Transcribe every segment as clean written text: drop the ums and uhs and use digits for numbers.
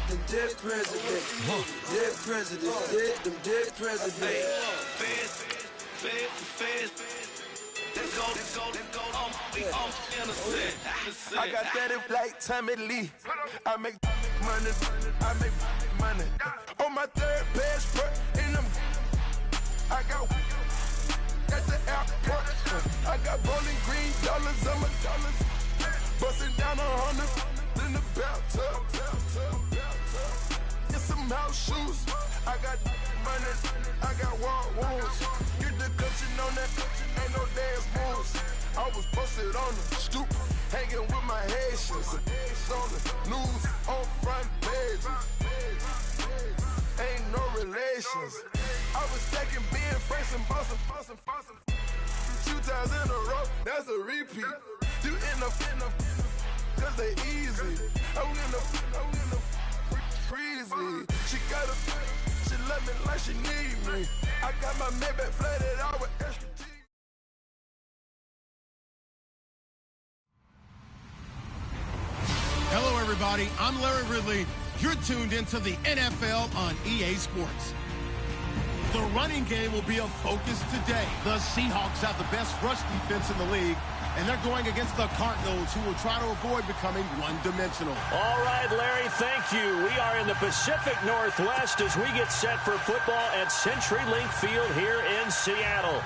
them dead presidents. Dead presidents, dead presidents. I got that in like Tommy Lee. I make money, On my third passport, in them, I got at the airport. I got bowling green dollars on my dollars. Busting down 100 in the bathtub. Get some house shoes. I got money, I got wild wounds. Get the coaching on that, ain't no dance moves. I was posted on the stoop, hanging with my Haitians. On the news, on front pages. Ain't no relations. I was stacking being Franks and Boston. 2 times in a row, that's a repeat. You in the cause they easy. I'm in the freezy. She love me like she need me. I got my Maybach flooded out with extra tea. Hello, everybody. I'm Larry Ridley. You're tuned into the NFL on EA Sports. The running game will be a focus today. The Seahawks have the best rush defense in the league, and they're going against the Cardinals, who will try to avoid becoming one-dimensional. All right, Larry, thank you. We are in the Pacific Northwest as we get set for football at CenturyLink Field here in Seattle.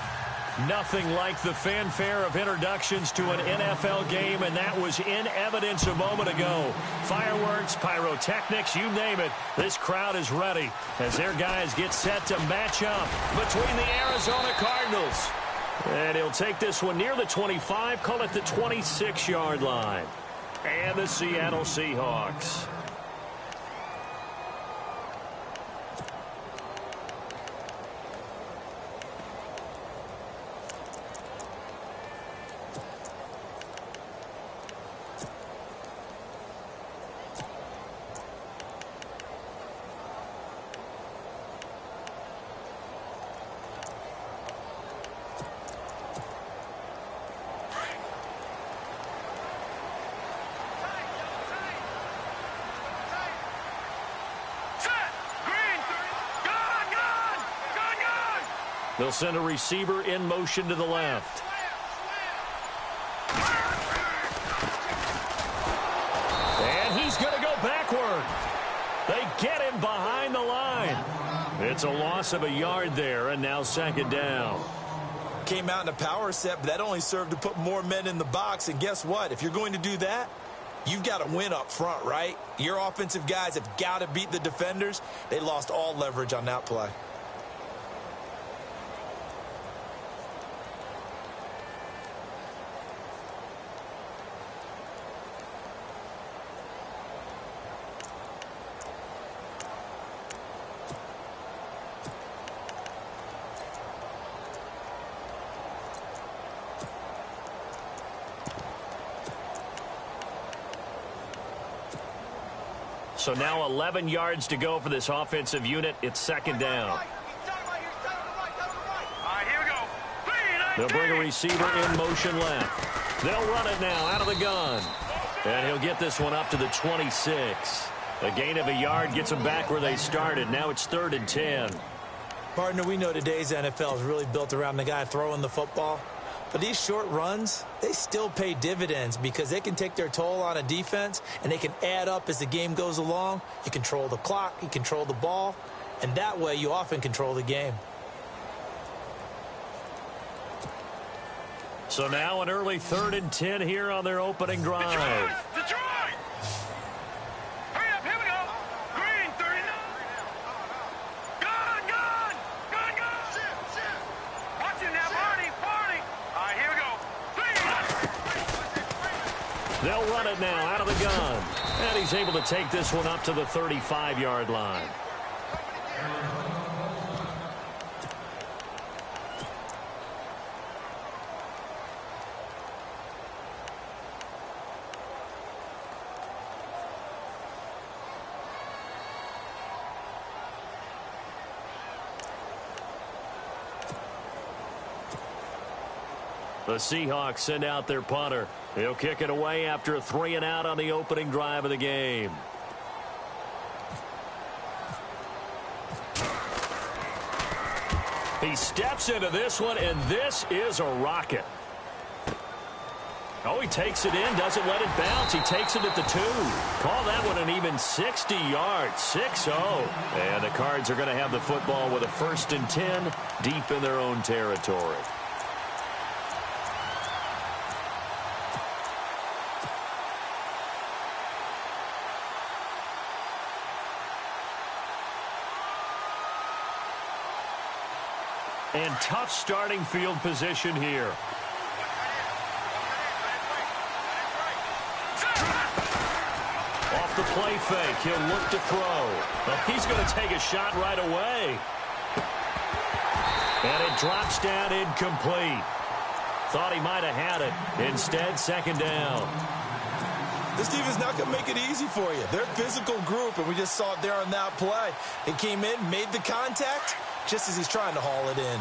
Nothing like the fanfare of introductions to an NFL game, and that was in evidence a moment ago. Fireworks, pyrotechnics, you name it. This crowd is ready as their guys get set to match up between the Arizona Cardinals. And he'll take this one near the 25, call it the 26-yard line. And the Seattle Seahawks. They'll send a receiver in motion to the left. And he's going to go backward. They get him behind the line. It's a loss of a yard there, and now second down. Came out in a power set, but that only served to put more men in the box. And guess what? If you're going to do that, you've got to win up front, right? Your offensive guys have got to beat the defenders. They lost all leverage on that play. So now 11 yards to go for this offensive unit. It's second down. They'll bring a receiver in motion left. They'll run it now out of the gun. And he'll get this one up to the 26. A gain of a yard gets them back where they started. Now it's 3rd and 10. Partner, we know today's NFL is really built around the guy throwing the football. But these short runs, they still pay dividends because they can take their toll on a defense and they can add up as the game goes along. You control the clock, you control the ball, and that way you often control the game. So now an early 3rd and 10 here on their opening drive. They'll run it now out of the gun. And he's able to take this one up to the 35-yard line. The Seahawks send out their punter. He'll kick it away after a 3-and-out on the opening drive of the game. He steps into this one, and this is a rocket. Oh, he takes it in, doesn't let it bounce. He takes it at the 2. Call that one an even 60 yards, 6-0. And the Cards are going to have the football with a 1st and 10 deep in their own territory. And tough starting field position here. Off the play fake, he'll look to throw. But he's going to take a shot right away. And it drops down incomplete. Thought he might have had it. Instead, 2nd down. This defense is not going to make it easy for you. They're a physical group, and we just saw it there on that play. It came in, made the contact, just as he's trying to haul it in.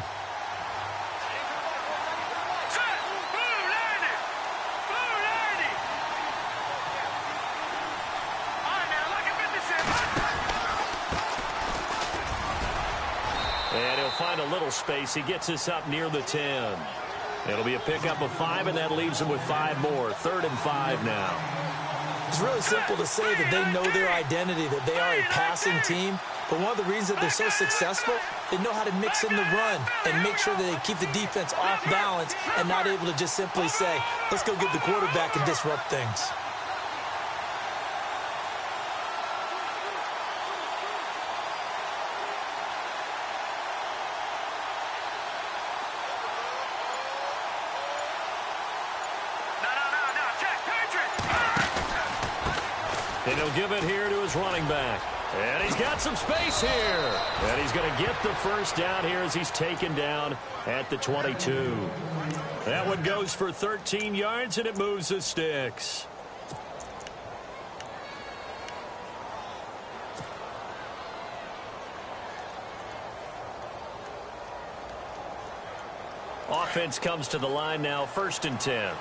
And he'll find a little space. He gets us up near the 10. It'll be a pickup of 5, and that leaves him with 5 more. 3rd and 5 now. It's really simple to say that they know their identity, that they are a passing team. But one of the reasons that they're so successful, they know how to mix in the run and make sure that they keep the defense off balance and not able to just simply say, let's go get the quarterback and disrupt things. And he'll give it here to his running back. And he's got some space here. And he's going to get the 1st down here as he's taken down at the 22. That one goes for 13 yards, and it moves the sticks. Offense comes to the line now, 1st and 10.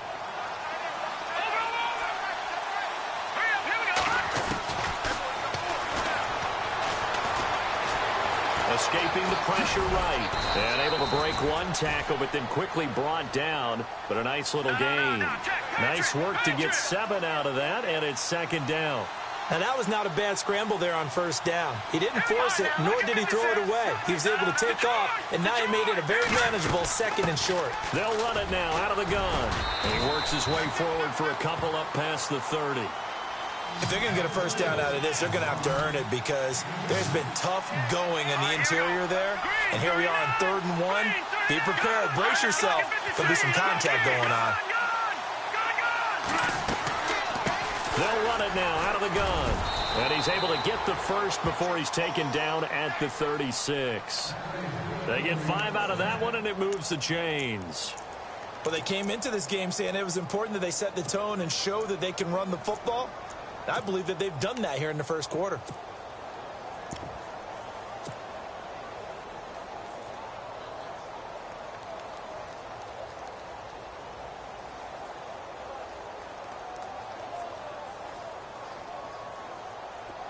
Escaping the pressure right. And able to break one tackle, but then quickly brought down. But a nice little gain. Nice work to get 7 out of that, and it's 2nd down. Now, that was not a bad scramble there on 1st down. He didn't force it, nor did he throw it away. He was able to take off, and now he made it a very manageable 2nd and short. They'll run it now out of the gun. And he works his way forward for a couple up past the 30. If they're going to get a 1st down out of this, they're going to have to earn it because there's been tough going in the interior there. And here we are on 3rd and 1. Be prepared. Brace yourself. There'll be some contact going on. They'll run it now out of the gun. And he's able to get the 1st before he's taken down at the 36. They get 5 out of that one, and it moves the chains. Well, they came into this game saying it was important that they set the tone and show that they can run the football. I believe that they've done that here in the 1st quarter.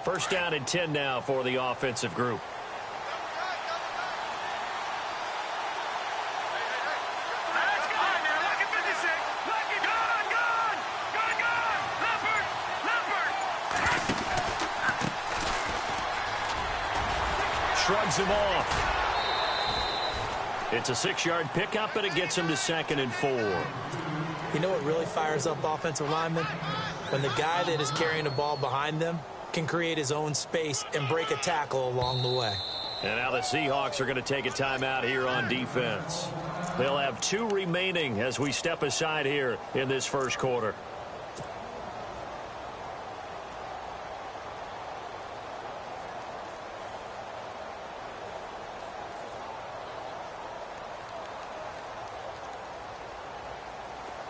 First down and 10 now for the offensive group. Shrugs him off. It's a 6-yard pickup, and it gets him to 2nd and 4. You know what really fires up offensive linemen? When the guy that is carrying the ball behind them can create his own space and break a tackle along the way. And now the Seahawks are going to take a timeout here on defense. They'll have 2 remaining as we step aside here in this 1st quarter.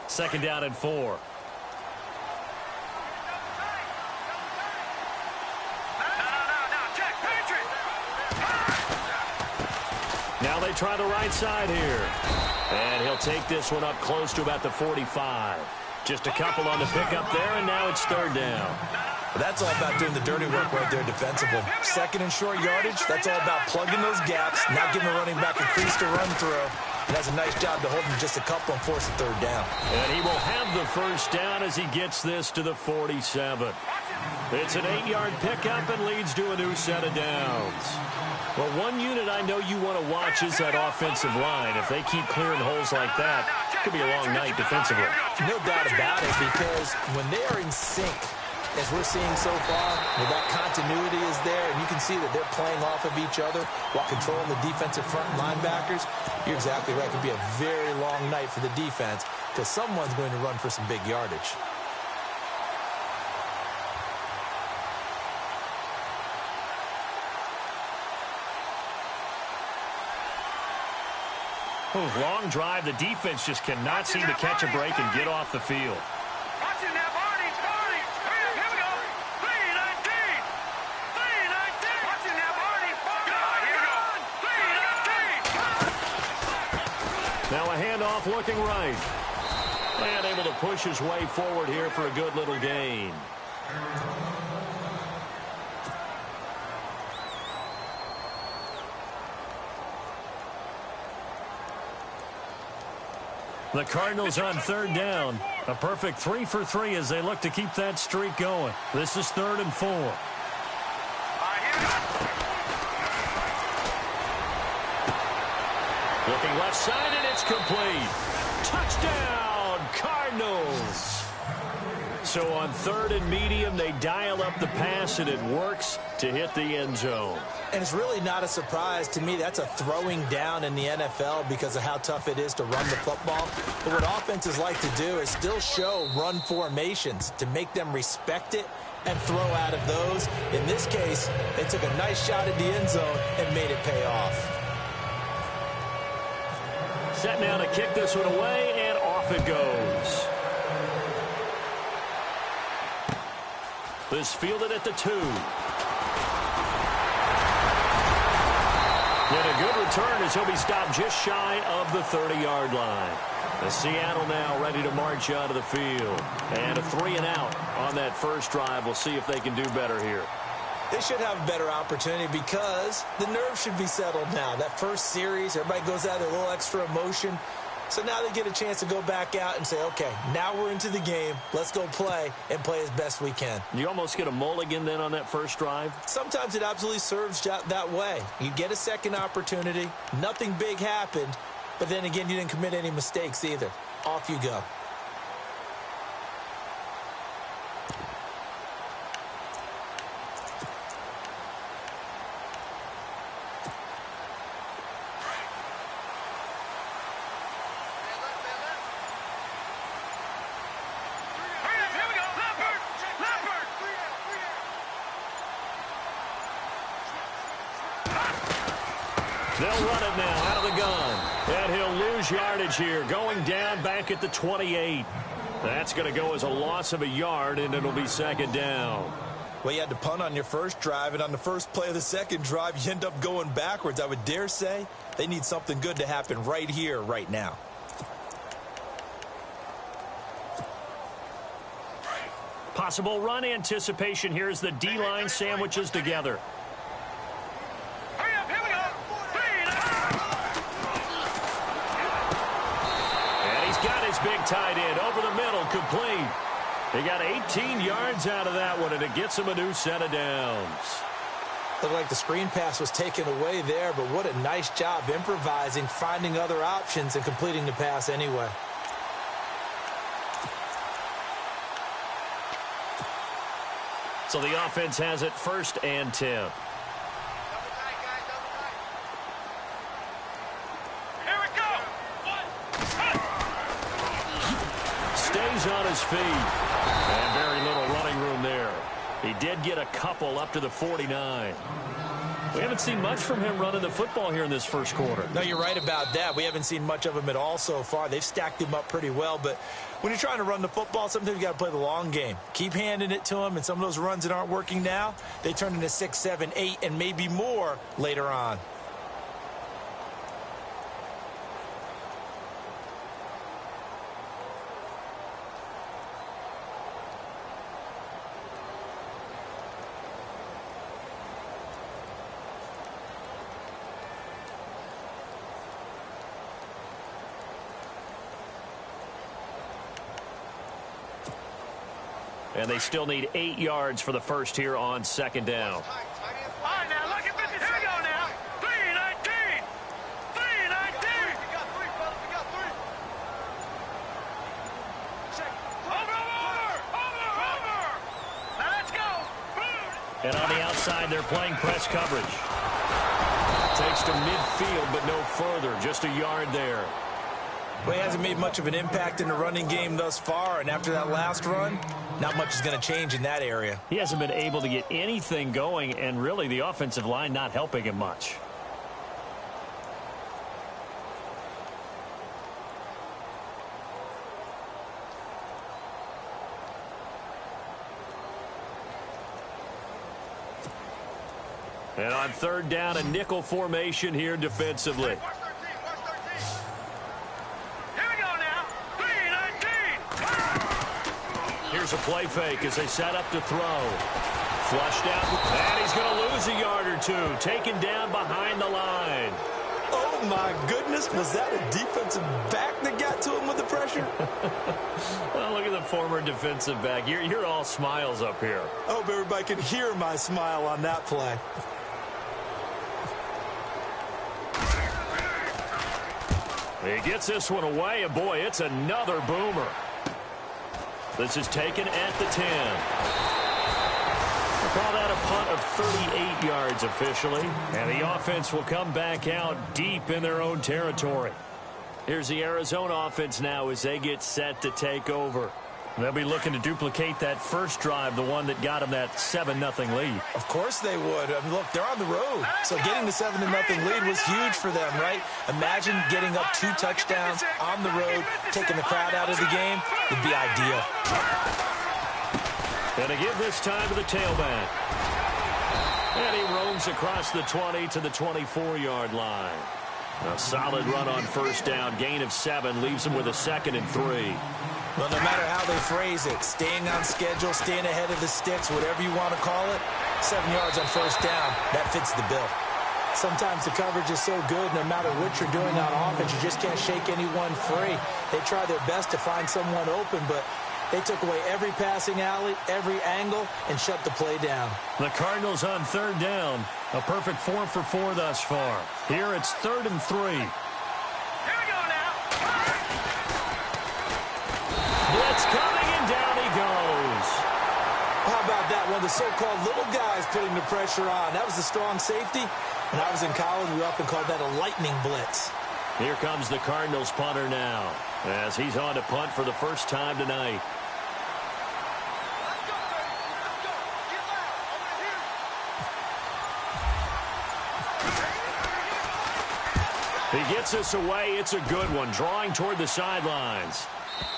Second down and 4. Now they try the right side here. And he'll take this one up close to about the 45. Just a couple on the pickup there, and now it's 3rd down. But that's all about doing the dirty work right there defensively. Second and short yardage, that's all about plugging those gaps, not giving the running back a crease to run through. He does a nice job to hold him just a couple and force a third down. And he will have the first down as he gets this to the 47. It's an 8-yard pickup and leads to a new set of downs. Well, one unit I know you want to watch is that offensive line. If they keep clearing holes like that, it could be a long night defensively. No doubt about it, because when they are in sync, as we're seeing so far, where that continuity is there, and you can see that they're playing off of each other while controlling the defensive front linebackers, you're exactly right. It could be a very long night for the defense because someone's going to run for some big yardage. Long drive. The defense just cannot seem to catch a break and get off the field. Now a handoff looking right. And able to push his way forward here for a good little gain. The Cardinals on third down. A perfect 3 for 3 as they look to keep that streak going. This is 3rd and 4. Looking left side, and it's complete. Touchdown, Cardinals. So on 3rd and medium, they dial up the pass, and it works to hit the end zone. And it's really not a surprise to me. That's a throwing down in the NFL because of how tough it is to run the football. But what offenses like to do is still show run formations to make them respect it and throw out of those. In this case, they took a nice shot at the end zone and made it pay off. Set now to kick this one away, and off it goes. This fielded at the 2. And a good return as he'll be stopped just shy of the 30-yard line. The Seattle now ready to march out of the field. And a 3 and out on that first drive. We'll see if they can do better here. They should have a better opportunity because the nerves should be settled now. That first series, everybody goes out with a little extra emotion. So now they get a chance to go back out and say, okay, now we're into the game. Let's go play and play as best we can. You almost get a mulligan then on that first drive? Sometimes it absolutely serves that way. You get a second opportunity. Nothing big happened. But then again, you didn't commit any mistakes either. Off you go. They'll run it now out of the gun. And he'll lose yardage here, going down back at the 28. That's going to go as a loss of a yard, and it'll be 2nd down. Well, you had to punt on your first drive, and on the first play of the second drive, you end up going backwards. I would dare say they need something good to happen right here, right now. Possible run anticipation here as the D-line sandwiches together. Big tight end over the middle, complete. They got 18 yards out of that one, and it gets them a new set of downs. Looked like the screen pass was taken away there, but what a nice job improvising, finding other options, and completing the pass anyway. So the offense has it 1st and 10. On his feet. And very little running room there. He did get a couple up to the 49. We haven't seen much from him running the football here in this first quarter. No, you're right about that. We haven't seen much of him at all so far. They've stacked him up pretty well, but when you're trying to run the football, sometimes you got to play the long game. Keep handing it to him, and some of those runs that aren't working now, they turn into 6, 7, 8, and maybe more later on. and they still need 8 yards for the first here on second down. All right, now, look at this. Here we go now. 3-19. 3-19. We got 3, fellas. We got 3. Check. Over. Now, let's go. And on the outside, they're playing press coverage. Takes to midfield, but no further. Just a yard there. Well, he hasn't made much of an impact in the running game thus far, and after that last run, not much is going to change in that area. He hasn't been able to get anything going, and really the offensive line not helping him much. And on third down, a nickel formation here defensively. Watch 13. Here we go now. 3-19. Here's a play fake as they set up to throw. Flushed out, and he's going to lose a yard or two. Taken down behind the line. Oh, my goodness. Was that a defensive back that got to him with the pressure? Well, look at the former defensive back. You're all smiles up here. I hope everybody can hear my smile on that play. He gets this one away, and boy, it's another boomer. This is taken at the 10. We'll call that a punt of 38 yards officially, and the offense will come back out deep in their own territory. Here's the Arizona offense now as they get set to take over. They'll be looking to duplicate that first drive, the one that got them that 7-0 lead. Of course they would. I mean, look, they're on the road. So getting the 7-0 lead was huge for them, right? Imagine getting up 2 touchdowns on the road, taking the crowd out of the game. It'd be ideal. And to give this time to the tailback. And he roams across the 20 to the 24-yard line. A solid run on first down. Gain of 7 leaves him with a 2nd and 3. Well, no matter how they phrase it, staying on schedule, staying ahead of the sticks, whatever you want to call it, 7 yards on first down, that fits the bill. Sometimes the coverage is so good, no matter what you're doing on offense, you just can't shake anyone free. They try their best to find someone open, but they took away every passing alley, every angle, and shut the play down. The Cardinals on third down. A perfect 4 for 4 thus far. Here it's 3rd and 3. Blitz coming, and down he goes. How about that one? The so-called little guys putting the pressure on. That was a strong safety. When I was in college, we often called that a lightning blitz. Here comes the Cardinals punter now as he's on to punt for the first time tonight. He gets this away. It's a good one, drawing toward the sidelines.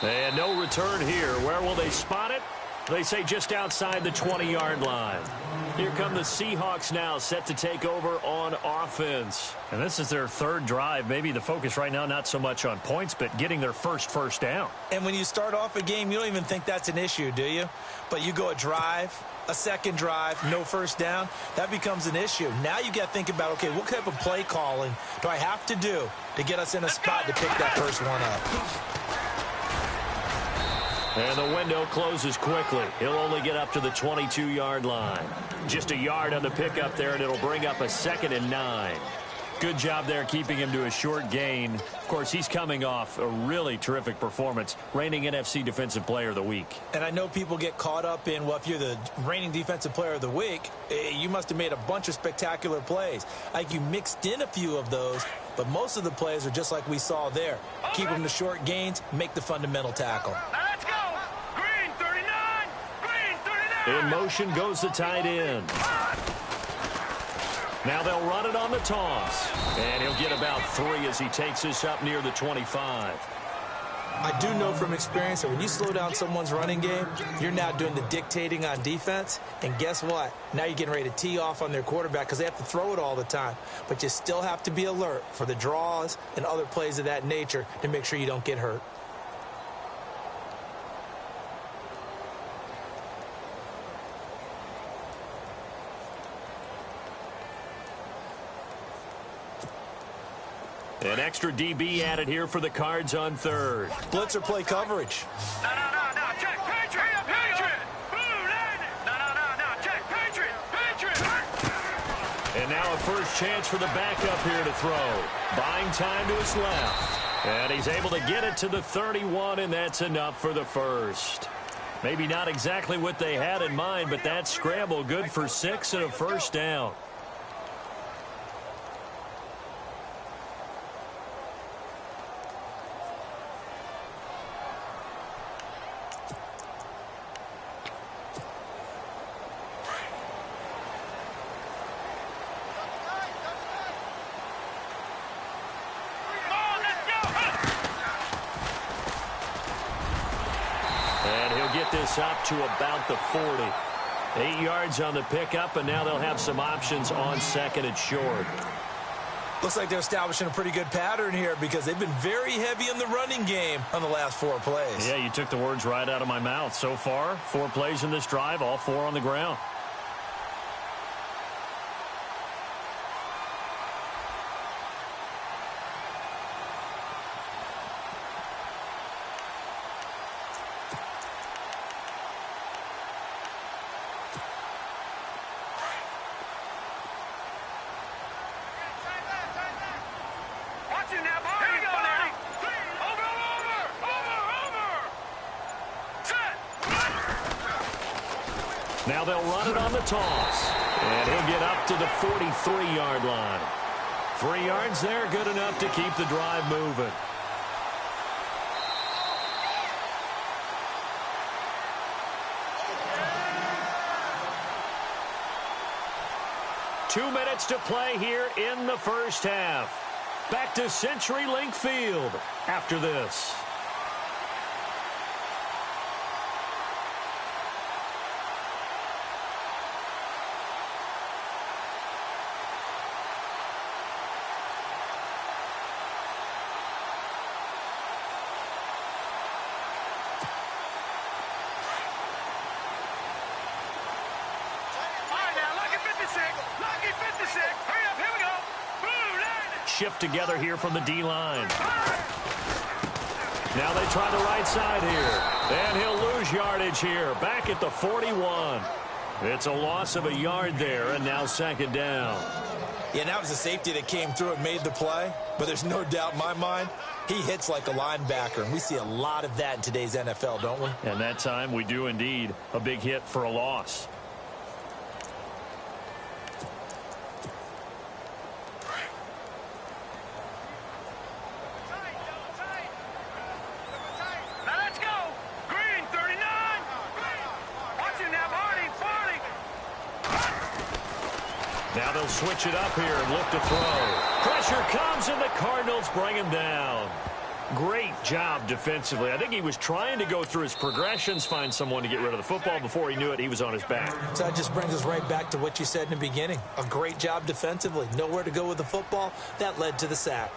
And no return here. Where will they spot it? They say just outside the 20-yard line. Here come the Seahawks now, set to take over on offense. And this is their 3rd drive. Maybe the focus right now not so much on points, but getting their first down. And when you start off a game, you don't even think that's an issue, do you? But you go a drive, a 2nd drive, no first down, that becomes an issue. Now you got to think about, okay, what type of play calling do I have to do to get us in a spot to pick that first one up? And the window closes quickly. He'll only get up to the 22-yard line. Just a yard on the pickup there, and it'll bring up a 2nd and 9. Good job there keeping him to a short gain. Of course, he's coming off a really terrific performance, reigning NFC Defensive Player of the Week. And I know people get caught up in, well, if you're the reigning Defensive Player of the Week, you must have made a bunch of spectacular plays. Like you mixed in a few of those, but most of the plays are just like we saw there. Keep them to short gains, make the fundamental tackle. Let's go. Green 39. Green 39. In motion goes the tight end. Now they'll run it on the toss. And he'll get about 3 as he takes this up near the 25. I do know from experience that when you slow down someone's running game, you're now doing the dictating on defense. And guess what? Now you're getting ready to tee off on their quarterback because they have to throw it all the time. But you still have to be alert for the draws and other plays of that nature to make sure you don't get hurt. An extra DB added here for the Cards on third. Blitzer play coverage. No. Check. Patriot. first chance for the backup here to throw. Buying time to his left. And he's able to get it to the 31, and that's enough for the first. Maybe not exactly what they had in mind, but that scramble good for 6 and a first down. Up to about the 40. 8 yards on the pickup, and now they'll have some options on second and short. Looks like they're establishing a pretty good pattern here because they've been very heavy in the running game on the last 4 plays. Yeah, you took the words right out of my mouth. So far, 4 plays in this drive, all 4 on the ground. Now they'll run it on the toss. And he'll get up to the 43-yard line. 3 yards there, good enough to keep the drive moving. Two minutes to play here in the first half. Back to CenturyLink Field after this. Shift together here from the D-line. Now they try the right side here. And he'll lose yardage here. Back at the 41. It's a loss of a yard there, and now second down. Yeah, that was the safety that came through and made the play. But there's no doubt in my mind, he hits like a linebacker. And we see a lot of that in today's NFL, don't we? And that time we do indeed. A big hit for a loss. Now they'll switch it up here and look to throw. Pressure comes, and the Cardinals bring him down. Great job defensively. I think he was trying to go through his progressions, find someone to get rid of the football. Before he knew it, he was on his back. So that just brings us right back to what you said in the beginning. A great job defensively. Nowhere to go with the football. That led to the sack.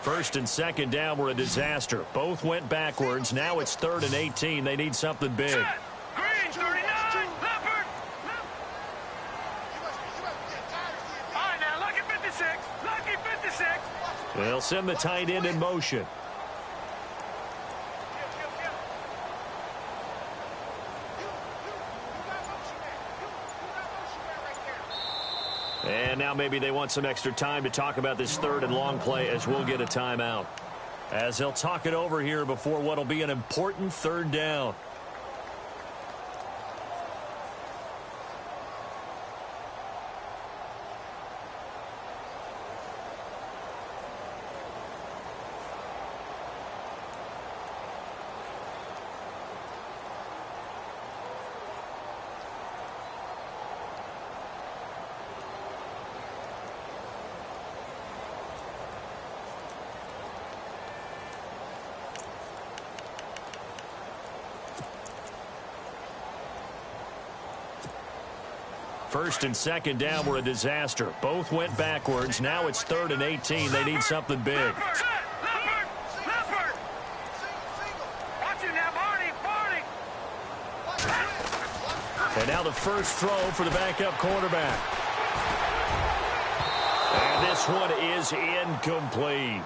First and second down were a disaster. Both went backwards. Now it's 3rd and 18. They need something big. Green, 39, Leopard. All right, now, lucky 56. Lucky 56. They'll send the tight end in motion. And now maybe they want some extra time to talk about this 3rd and long play, as we'll get a timeout. As they'll talk it over here before what will be an important 3rd down. First and second down were a disaster. Both went backwards. Now it's 3rd and 18. They need something big. Leopard. Watch And now the first throw for the backup quarterback. And this one is incomplete.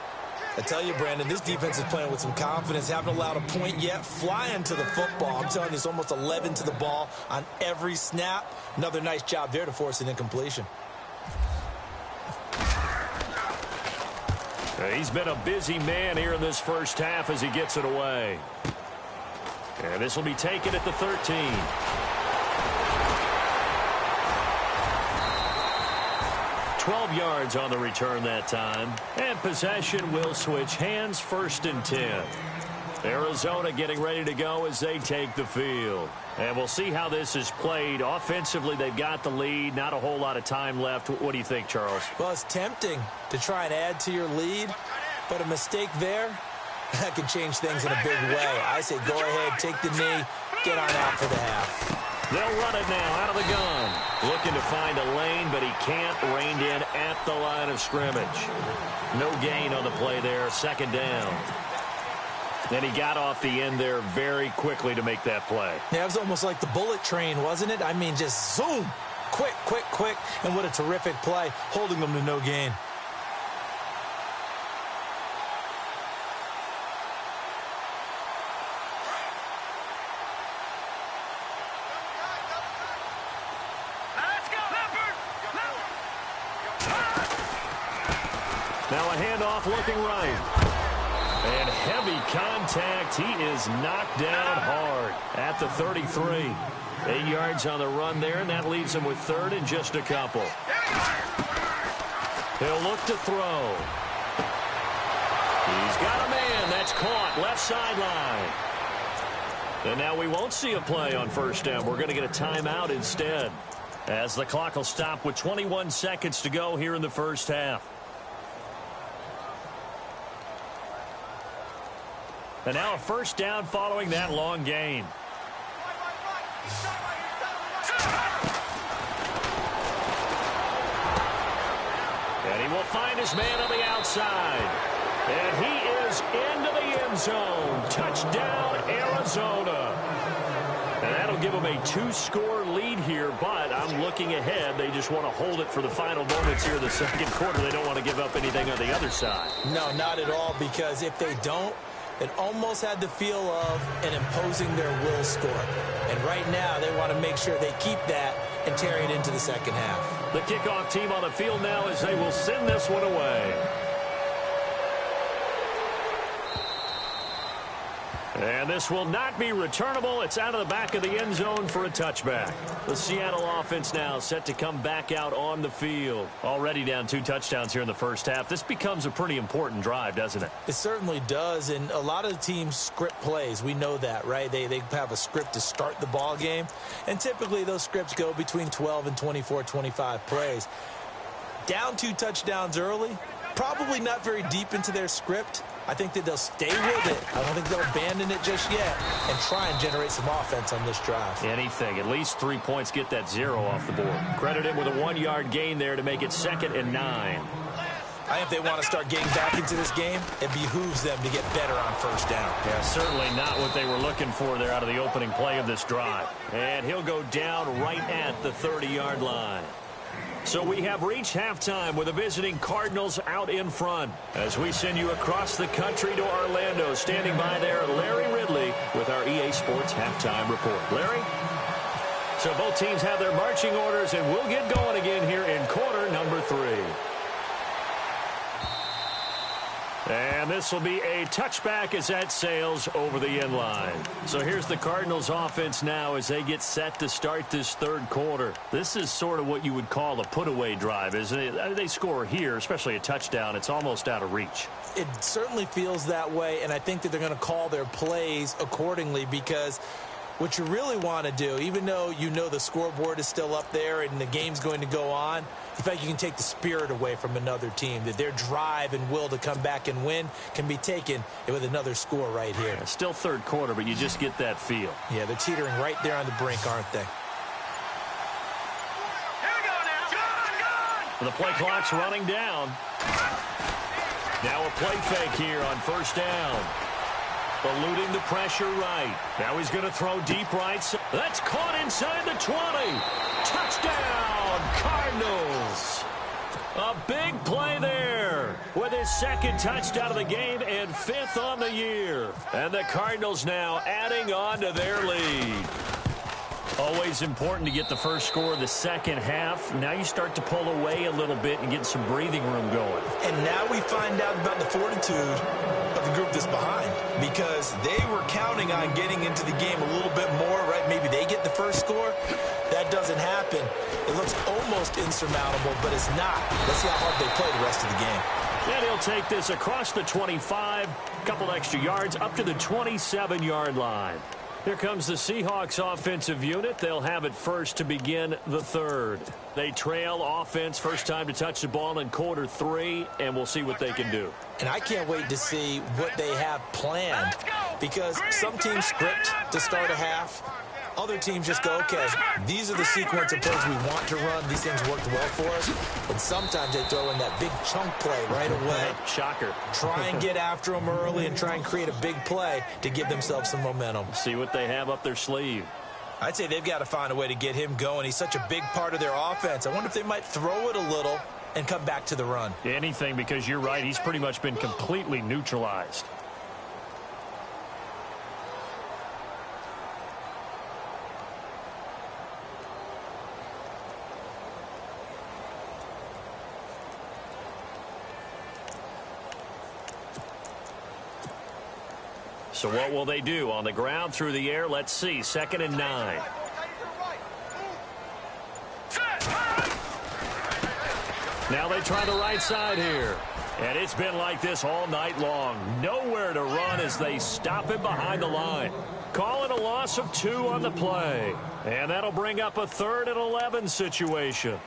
I tell you, Brandon, this defense is playing with some confidence. Haven't allowed a point yet. Flying to the football. I'm telling you, it's almost 11 to the ball on every snap. Another nice job there to force an incompletion. He's been a busy man here in this first half as he gets it away. And this will be taken at the 13. 12 yards on the return that time. And possession will switch hands, 1st and 10. Arizona getting ready to go as they take the field. And we'll see how this is played. Offensively, they've got the lead. Not a whole lot of time left. What do you think, Charles? Well, it's tempting to try and add to your lead, but a mistake there, that can change things in a big way. I say go ahead, take the knee, get on out for the half. They'll run it now out of the gun. Looking to find a lane, but he can't. Reined in at the line of scrimmage. No gain on the play there. 2nd down. Then he got off the end there very quickly to make that play. Yeah, it was almost like the bullet train, wasn't it? I mean, just zoom. Quick, quick, quick. And what a terrific play, holding them to no gain. Now a handoff looking right. And heavy contact. He is knocked down hard at the 33. 8 yards on the run there, and that leaves him with 3rd and just a couple. He'll look to throw. He's got a man. That's caught. Left sideline. And now we won't see a play on 1st down. We're going to get a timeout instead, as the clock will stop with 21 seconds to go here in the first half. And now a 1st down following that long gain. And he will find his man on the outside. And he is into the end zone. Touchdown, Arizona. And that'll give them a 2-score lead here, but I'm looking ahead. They just want to hold it for the final moments here in the 2nd quarter. They don't want to give up anything on the other side. No, not at all, because if they don't, it almost had the feel of an imposing their will score. And right now, they want to make sure they keep that and carry it into the 2nd half. The kickoff team on the field now as they will send this one away. And this will not be returnable. It's out of the back of the end zone for a touchback. The Seattle offense now set to come back out on the field. Already down 2 touchdowns here in the first half. This becomes a pretty important drive, doesn't it? It certainly does, and a lot of teams script plays. We know that, right? They have a script to start the ball game, and typically those scripts go between 12 and 24, 25 plays. Down 2 touchdowns early, probably not very deep into their script. I think that they'll stay with it. I don't think they'll abandon it just yet and try and generate some offense on this drive. Anything. At least 3 points, get that 0 off the board. Credit him with a 1-yard gain there to make it 2nd and 9. I think if they want to start getting back into this game, it behooves them to get better on 1st down. Yeah, certainly not what they were looking for there out of the opening play of this drive. And he'll go down right at the 30-yard line. So we have reached halftime with the visiting Cardinals out in front. As we send you across the country to Orlando, standing by there, Larry Ridley with our EA Sports Halftime Report. Larry? So both teams have their marching orders, and we'll get going again here in quarter number 3. And this will be a touchback as that sails over the end line. So here's the Cardinals offense now as they get set to start this 3rd quarter. This is sort of what you would call a put-away drive, isn't it? They score here, especially a touchdown. It's almost out of reach. It certainly feels that way, and I think that they're going to call their plays accordingly, because what you really want to do, even though you know the scoreboard is still up there and the game's going to go on, in fact, you can take the spirit away from another team, that their drive and will to come back and win can be taken with another score right here. Yeah, still 3rd quarter, but you just get that feel. Yeah, they're teetering right there on the brink, aren't they? Here we go now. The play clock's running down. Now a play fake here on 1st down. Eluding the pressure right. Now he's going to throw deep right. That's caught inside the 20. Touchdown, Cardinals. A big play there with his second touchdown of the game and 5th on the year. And the Cardinals now adding on to their lead. Always important to get the first score of the second half. Now you start to pull away a little bit and get some breathing room going. And now we find out about the fortitude of the group that's behind, because they were counting on getting into the game a little bit more, right? Maybe they get the first score. That doesn't happen. It looks almost insurmountable, but it's not. Let's see how hard they play the rest of the game. And he'll take this across the 25, a couple extra yards, up to the 27-yard line. Here comes the Seahawks offensive unit. They'll have it first to begin the third. They trail offense, first time to touch the ball in quarter 3, and we'll see what they can do. And I can't wait to see what they have planned, because some teams script to start a half. Other teams just go, okay, these are the sequence of plays we want to run. These things worked well for us. And sometimes they throw in that big chunk play right away. Shocker. Try and get after them early and try and create a big play to give themselves some momentum. See what they have up their sleeve. I'd say they've got to find a way to get him going. He's such a big part of their offense. I wonder if they might throw it a little and come back to the run. Anything, because you're right. He's pretty much been completely neutralized. So what will they do? On the ground, through the air, let's see. 2nd and 9. Now they try the right side here. And it's been like this all night long. Nowhere to run as they stop him behind the line. Call it a loss of 2 on the play. And that'll bring up a 3rd and 11 situation.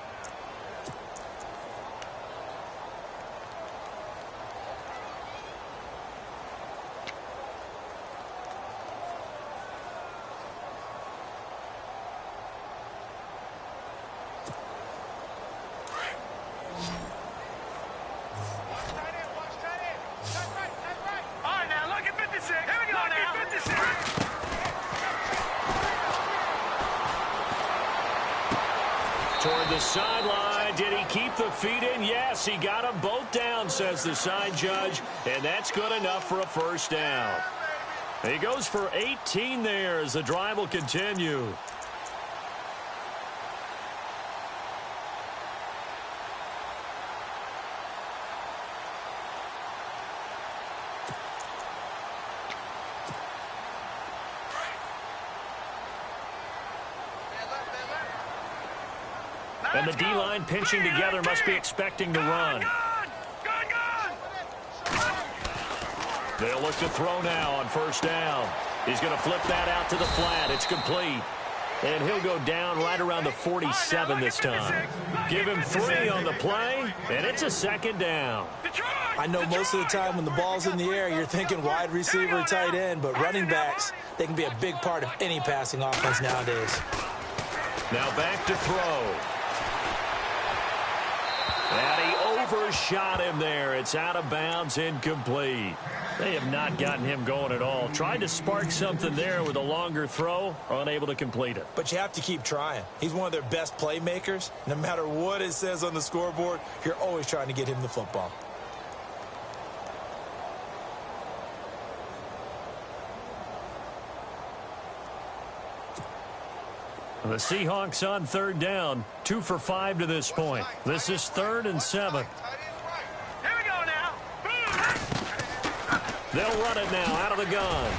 Toward the sideline. Did he keep the feet in? Yes, he got them both down, says the side judge. And that's good enough for a first down. He goes for 18 there as the drive will continue. And the D-line pinching together must be expecting to run. They'll look to throw now on first down. He's going to flip that out to the flat. It's complete. And he'll go down right around the 47 this time. Give him 3 on the play, and it's a 2nd down. I know most of the time when the ball's in the air, you're thinking wide receiver, tight end, but running backs, they can be a big part of any passing offense nowadays. Now back to throw. And he overshot him there. It's out of bounds, incomplete. They have not gotten him going at all. Tried to spark something there with a longer throw, unable to complete it. But you have to keep trying. He's one of their best playmakers. No matter what it says on the scoreboard, you're always trying to get him the football. The Seahawks on 3rd down, 2 for 5 to this point. This is 3rd and 7. Here we go now. They'll run it now out of the gun.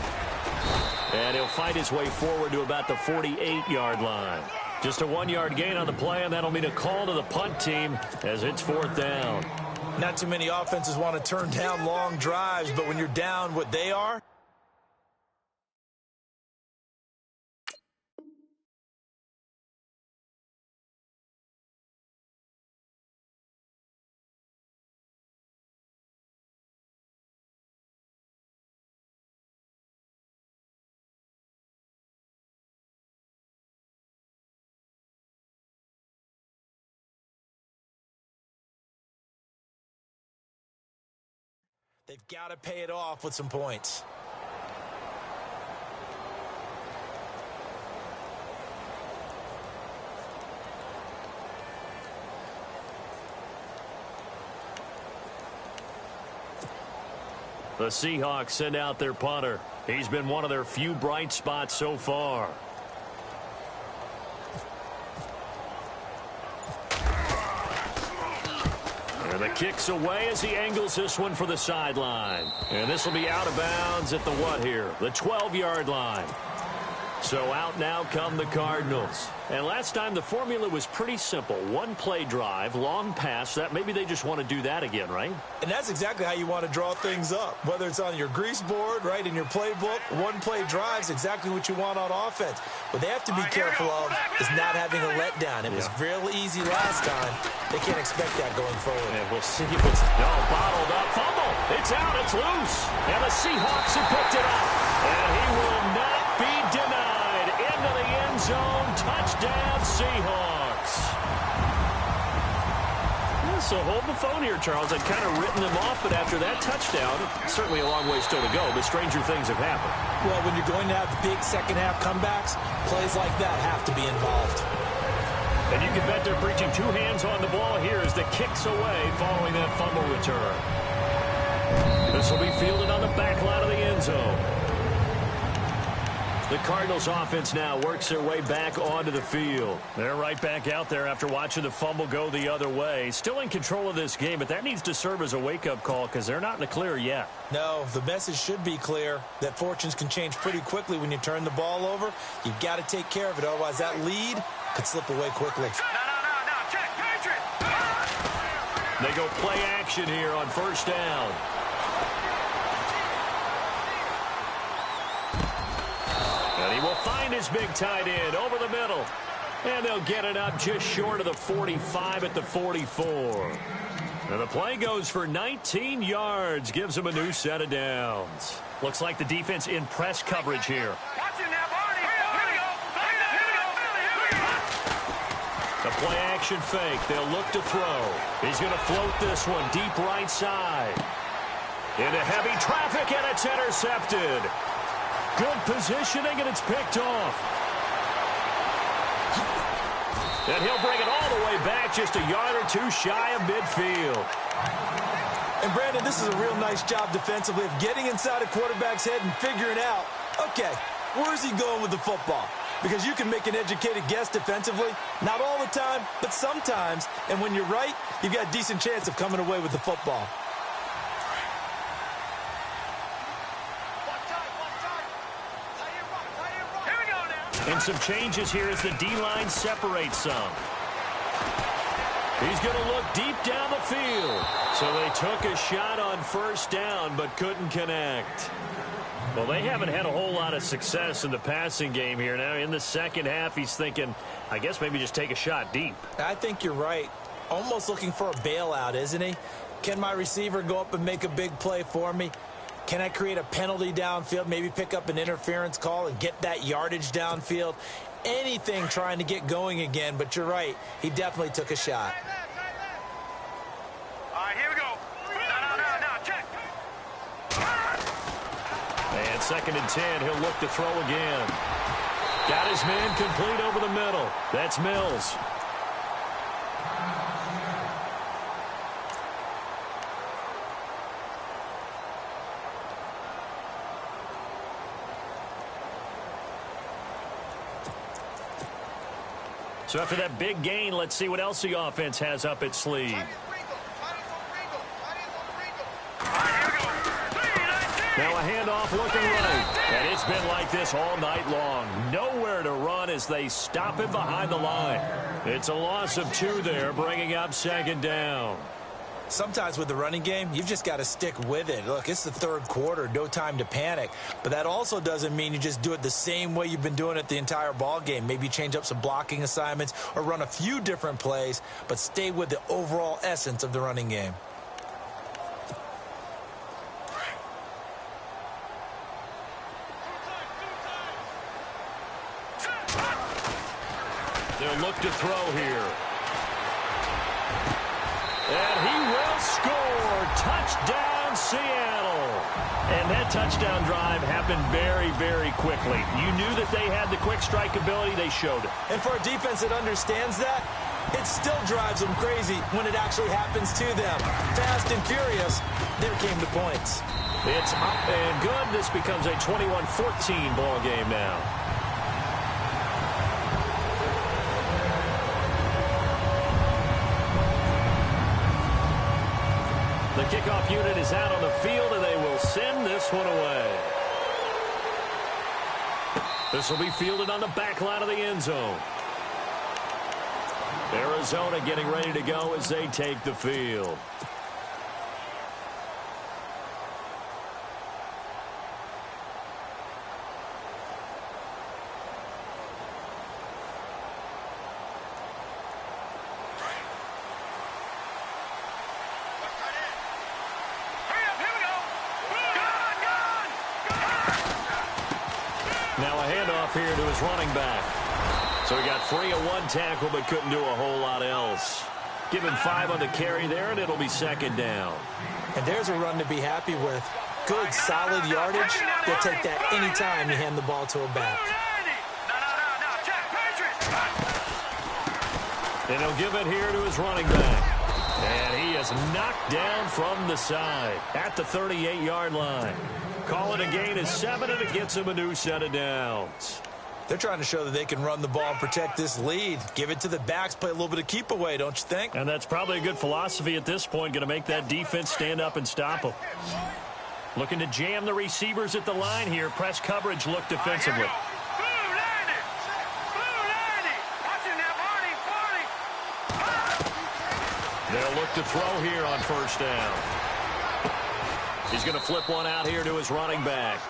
And he'll fight his way forward to about the 48-yard line. Just a 1-yard gain on the play, and that'll mean a call to the punt team as it's 4th down. Not too many offenses want to turn down long drives, but when you're down what they are, they've got to pay it off with some points. The Seahawks send out their punter. He's been one of their few bright spots so far. And the kick's away as he angles this one for the sideline. And this will be out of bounds at the what here? The 12-yard line. So out now come the Cardinals. And last time the formula was pretty simple. One play drive, long pass. That maybe they just want to do that again, right? And that's exactly how you want to draw things up. Whether it's on your grease board, right, in your playbook, one play drive is exactly what you want on offense. What they have to be careful of is not having a letdown. It was real easy last time. They can't expect that going forward. And we'll see if it's bottled up. Fumble. It's out. It's loose. And the Seahawks have picked it up. And he will not be denied. Into the end zone. Touchdown, Seahawks. So hold the phone here, Charles. I'd kind of written them off, but after that touchdown, certainly a long way still to go, but stranger things have happened. Well, when you're going to have big second-half comebacks, plays like that have to be involved. And you can bet they're preaching two hands on the ball here as the kick's away following that fumble return. This will be fielded on the back line of the end zone. The Cardinals offense now works their way back onto the field. They're right back out there after watching the fumble go the other way. Still in control of this game, but that needs to serve as a wake-up call because they're not in the clear yet. No, the message should be clear that fortunes can change pretty quickly when you turn the ball over. You've got to take care of it, otherwise that lead could slip away quickly. No, check, Patriot! They go play action here on first down. And he will find his big tight end over the middle. And they'll get it up just short of the 45 at the 44. And the play goes for 19 yards. Gives him a new set of downs. Looks like the defense in press coverage here. Watch him now, Barney! Here we go! The play action fake. They'll look to throw. He's going to float this one deep right side. Into heavy traffic, and it's intercepted. Good positioning, and it's picked off. And he'll bring it all the way back, just a yard or two shy of midfield. And, Brandon, this is a real nice job defensively of getting inside a quarterback's head and figuring out, okay, where's he going with the football? Because you can make an educated guess defensively. Not all the time, but sometimes. And when you're right, you've got a decent chance of coming away with the football. And some changes here as the D-line separates some. He's going to look deep down the field. So they took a shot on first down but couldn't connect. Well, they haven't had a whole lot of success in the passing game here. Now in the second half, he's thinking, I guess maybe just take a shot deep. I think you're right. Almost looking for a bailout, isn't he? Can my receiver go up and make a big play for me? Can I create a penalty downfield, maybe pick up an interference call and get that yardage downfield? Anything trying to get going again, but you're right. He definitely took a shot. All right, here we go. No, check. And 2nd and 10, he'll look to throw again. Got his man complete over the middle. That's Mills. So after that big gain, let's see what else the offense has up its sleeve. Now a handoff looking right. And it's been like this all night long. Nowhere to run as they stop him behind the line. It's a loss of 2 there, bringing up 2nd down. Sometimes with the running game, you've just got to stick with it. Look, it's the 3rd quarter, no time to panic. But that also doesn't mean you just do it the same way you've been doing it the entire ball game. Maybe change up some blocking assignments or run a few different plays, but stay with the overall essence of the running game. They'll look to throw here. And he will score. Touchdown, Seattle. And that touchdown drive happened very, very quickly. You knew that they had the quick strike ability. They showed it. And for a defense that understands that, it still drives them crazy when it actually happens to them. Fast and furious, there came the points. It's up and good. This becomes a 21-14 ball game now. The kickoff unit is out on the field, and they will send this one away. This will be fielded on the back line of the end zone. Arizona getting ready to go as they take the field. Now a handoff here to his running back. So he got free of one tackle but couldn't do a whole lot else. Give him 5 on the carry there, and it'll be second down. And there's a run to be happy with. Good, solid yardage. They'll take that any time you hand the ball to a back. And he'll give it here to his running back. And he is knocked down from the side at the 38-yard line. Call it a gain of 7, and it gets him a new set of downs. They're trying to show that they can run the ball and protect this lead. Give it to the backs, play a little bit of keep away, don't you think? And that's probably a good philosophy at this point, going to make that defense stand up and stop them. Looking to jam the receivers at the line here. Press coverage look defensively. They'll look to throw here on first down. He's going to flip one out here to his running back.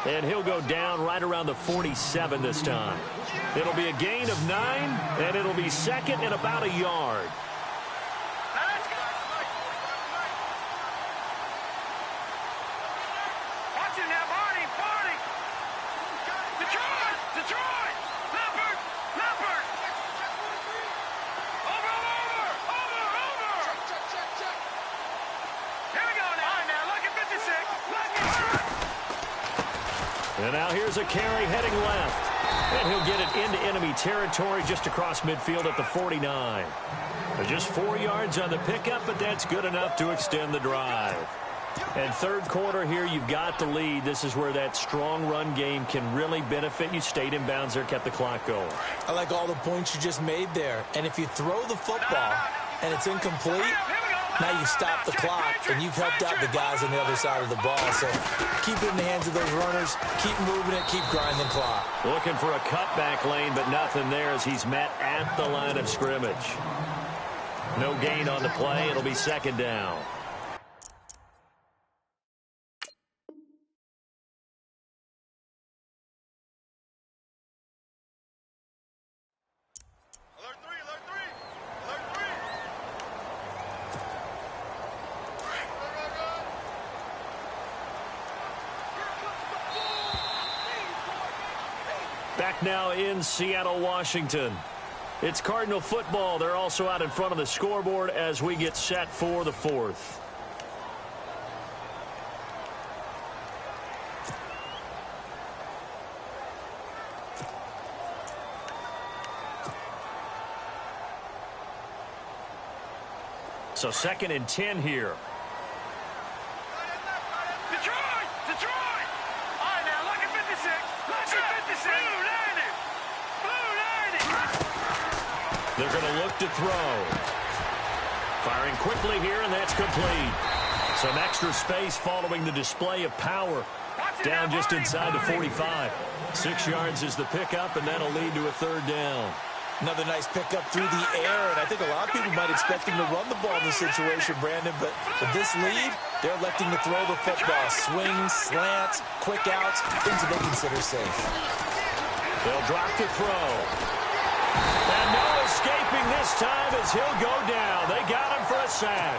And he'll go down right around the 47 this time. It'll be a gain of 9, and it'll be second and about a yard. Watch him now, Barney. Detroit. Leopard. Over. Here we go now. All right, now, look at 56. And now here's a carry heading left. And he'll get it into enemy territory just across midfield at the 49. Just 4 yards on the pickup, but that's good enough to extend the drive. And third quarter here, you've got the lead. This is where that strong run game can really benefit you. Stayed in bounds there, kept the clock going. I like all the points you just made there. And if you throw the football and it's incomplete, now you stop the clock, and you've helped out the guys on the other side of the ball. So keep it in the hands of those runners. Keep moving it. Keep grinding the clock. Looking for a cutback lane, but nothing there as he's met at the line of scrimmage. No gain on the play. It'll be second down. Back now in Seattle, Washington. It's Cardinal football. They're also out in front of the scoreboard as we get set for the fourth. So second and 10 here. Detroit! All right, now, look at 56. Look at 56. They're going to look to throw. Firing quickly here, and that's complete. Some extra space following the display of power. Down just inside the 45. 6 yards is the pickup, and that'll lead to a third down. Another nice pickup through the air, and I think a lot of people might expect him to run the ball in this situation, Brandon, but with this lead, they're electing to throw the football. Swings, slants, quick outs, things that they consider safe. They'll drop to throw. And no escaping this time as he'll go down. They got him for a sack.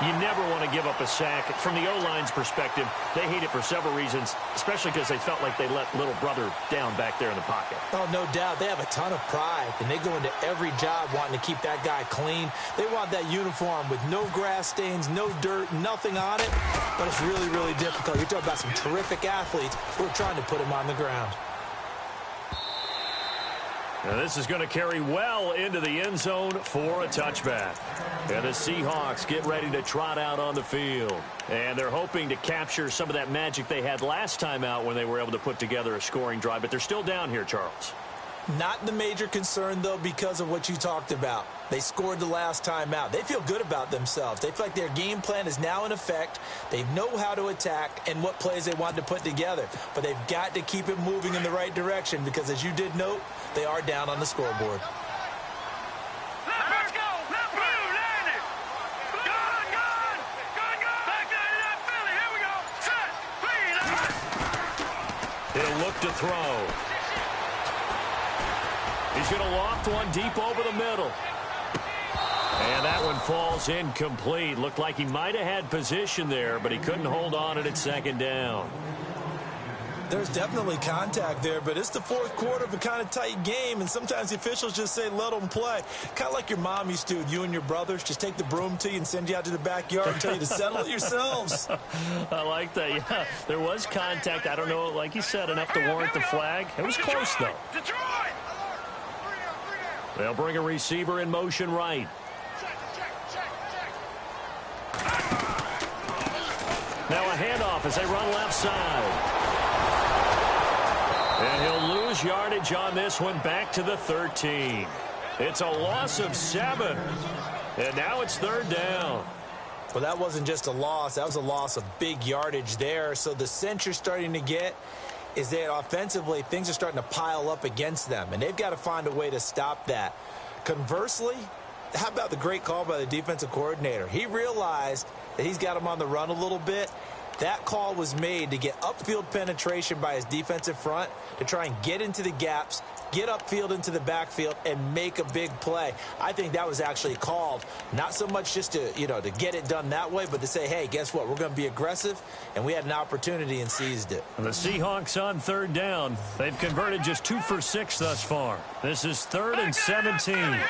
You never want to give up a sack. From the O-line's perspective, they hate it for several reasons, especially because they felt like they let little brother down back there in the pocket. Oh, no doubt. They have a ton of pride, and they go into every job wanting to keep that guy clean. They want that uniform with no grass stains, no dirt, nothing on it, but it's really, really difficult. You're talking about some terrific athletes who are trying to put him on the ground. Now this is going to carry well into the end zone for a touchback. And the Seahawks get ready to trot out on the field. And they're hoping to capture some of that magic they had last time out when they were able to put together a scoring drive. But they're still down here, Charles. Not the major concern, though, because of what you talked about. They scored the last time out. They feel good about themselves. They feel like their game plan is now in effect. They know how to attack and what plays they want to put together. But they've got to keep it moving in the right direction because, as you did note, they are down on the scoreboard. Let's go! Let's move, landing! Gun! Back down to that Philly. Here we go. Set! He'll look to throw. He's going to loft one deep over the middle. And that one falls incomplete. Looked like he might have had position there, but he couldn't hold on at second down. There's definitely contact there, but it's the fourth quarter of a kind of tight game, and sometimes the officials just say, let them play. Kind of like your mom used to with you and your brothers. Just take the broom to you and send you out to the backyard and tell you to settle it yourselves. I like that, yeah. There was contact. I don't know, like you said, enough to warrant the flag. It was close, though. Detroit! They'll bring a receiver in motion right. Now a handoff as they run left side. And he'll lose yardage on this one back to the 13. It's a loss of 7. And now it's third down. Well, that wasn't just a loss. That was a loss of big yardage there. So the sense you're starting to get is that offensively things are starting to pile up against them, and they've got to find a way to stop that. Conversely, how about the great call by the defensive coordinator? He realized that he's got him on the run a little bit. That call was made to get upfield penetration by his defensive front to try and get into the gaps, get upfield into the backfield, and make a big play. I think that was actually called not so much just to, to get it done that way, but to say, hey, guess what? We're going to be aggressive, and we had an opportunity and seized it. The Seahawks on third down. They've converted just 2 for 6 thus far. This is 3rd and 17.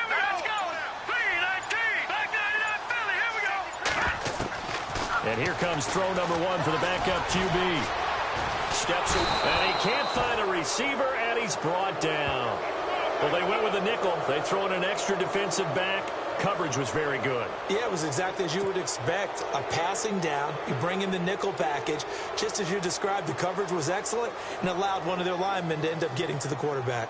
And here comes throw number 1 for the backup QB. Steps and he can't find a receiver, and he's brought down. Well, they went with a nickel. They throw in an extra defensive back. Coverage was very good. Yeah, it was exactly as you would expect. A passing down. You bring in the nickel package. Just as you described, the coverage was excellent and allowed one of their linemen to end up getting to the quarterback.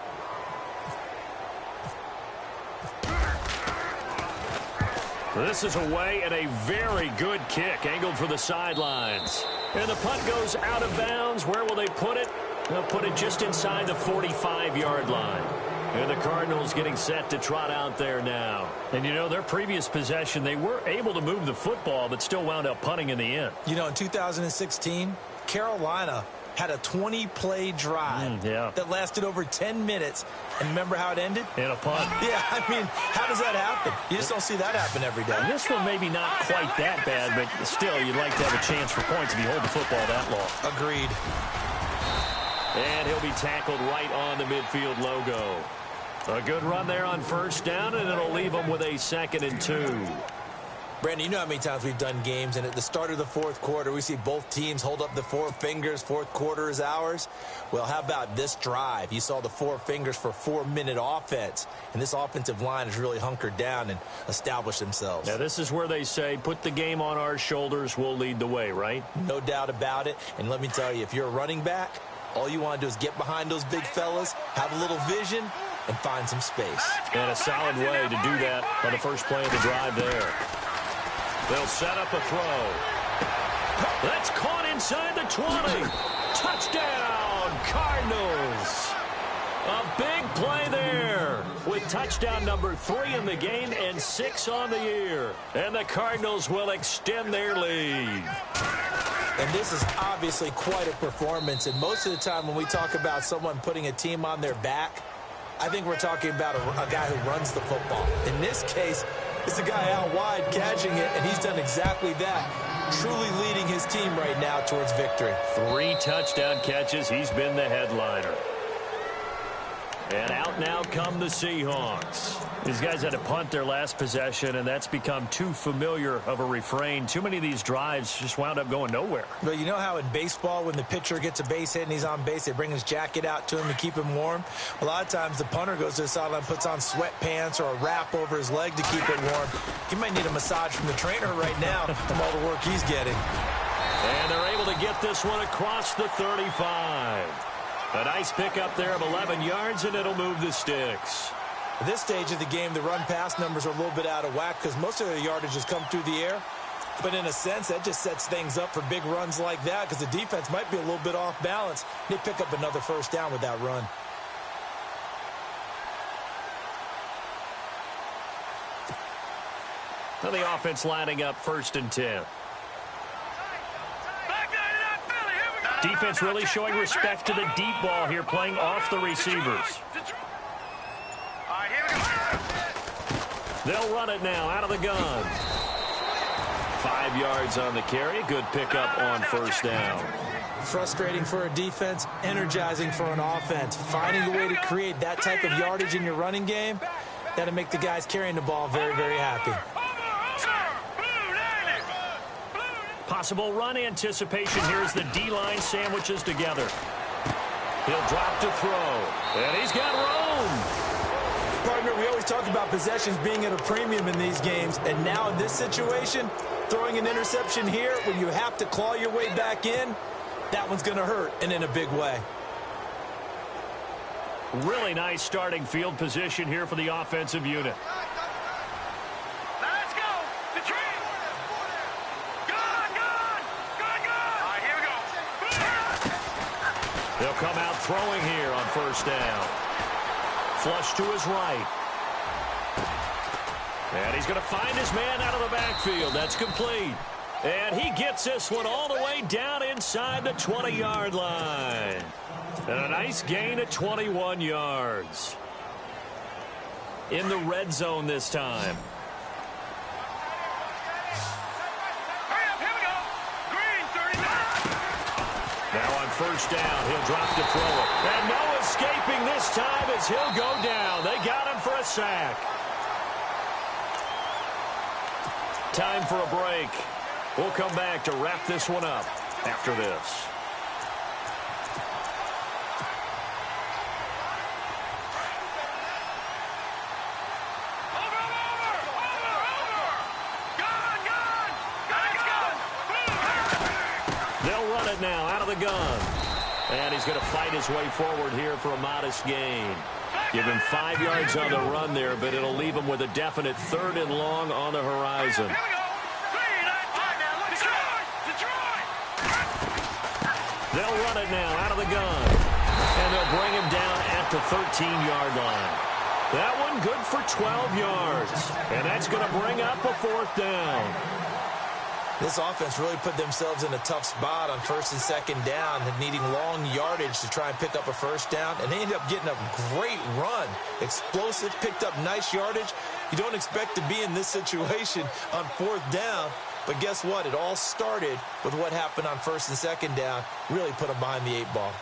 This is away and a very good kick angled for the sidelines. And the punt goes out of bounds. Where will they put it? They'll put it just inside the 45-yard line. And the Cardinals getting set to trot out there now. And, their previous possession, they were able to move the football but still wound up punting in the end. In 2016, Carolina had a 20-play drive that lasted over 10 minutes. And remember how it ended? In a punt. Yeah, how does that happen? You just don't see that happen every day. And this one maybe not quite that bad, but still you'd like to have a chance for points if you hold the football that long. Agreed. And he'll be tackled right on the midfield logo. A good run there on first down, and it'll leave them with a 2nd and 2. Brandon, you know how many times we've done games, and at the start of the fourth quarter, we see both teams hold up the 4 fingers, fourth quarter is ours. Well, how about this drive? You saw the 4 fingers for 4-minute offense, and this offensive line has really hunkered down and established themselves. Now, this is where they say, put the game on our shoulders, we'll lead the way, right? No doubt about it, and let me tell you, if you're a running back, all you want to do is get behind those big fellas, have a little vision, and find some space. And a solid way to do that on the first play of the drive there. They'll set up a throw. That's caught inside the 20. Touchdown, Cardinals. A big play there with touchdown number 3 in the game and 6 on the year. And the Cardinals will extend their lead. And this is obviously quite a performance. And most of the time when we talk about someone putting a team on their back, I think we're talking about a guy who runs the football. In this case, it's a guy out wide catching it, and he's done exactly that, truly leading his team right now towards victory. 3 touchdown catches. He's been the headliner. And out now come the Seahawks. These guys had to punt their last possession, and that's become too familiar of a refrain. Too many of these drives just wound up going nowhere. But you know how in baseball, when the pitcher gets a base hit and he's on base, they bring his jacket out to him to keep him warm? A lot of times the punter goes to the sideline, puts on sweatpants or a wrap over his leg to keep it warm. He might need a massage from the trainer right now from all the work he's getting. And they're able to get this one across the 35. A nice pickup there of 11 yards, and it'll move the sticks. At this stage of the game, the run-pass numbers are a little bit out of whack because most of the yardage has come through the air. But in a sense, that just sets things up for big runs like that because the defense might be a little bit off balance. They pick up another first down with that run. Now the offense lining up 1st and 10. Defense really showing respect to the deep ball here, playing off the receivers. They'll run it now out of the gun. 5 yards on the carry. Good pickup on first down. Frustrating for a defense, energizing for an offense. Finding a way to create that type of yardage in your running game, that'll make the guys carrying the ball very, very happy. Possible run anticipation here as the D-line sandwiches together. He'll drop to throw. And he's got room. Partner, we always talk about possessions being at a premium in these games. And now in this situation, throwing an interception here when you have to claw your way back in, that one's going to hurt, and in a big way. Really nice starting field position here for the offensive unit. They'll come out throwing here on first down. Flush to his right. And he's going to find his man out of the backfield. That's complete. And he gets this one all the way down inside the 20-yard line. And a nice gain at 21 yards. In the red zone this time. Now on first down, he'll drop to throw it. And no escaping this time as he'll go down. They got him for a sack. Time for a break. We'll come back to wrap this one up after this. Now out of the gun. And he's going to fight his way forward here for a modest gain. Give him 5 yards on the run there, but it'll leave him with a definite 3rd and long on the horizon. They'll run it now out of the gun. And they'll bring him down at the 13-yard line. That one good for 12 yards. And that's going to bring up a 4th down. This offense really put themselves in a tough spot on 1st and 2nd down, needing long yardage to try and pick up a first down, and they ended up getting a great run. Explosive, picked up nice yardage. You don't expect to be in this situation on 4th down, but guess what? It all started with what happened on 1st and 2nd down. Really put them behind the 8 ball.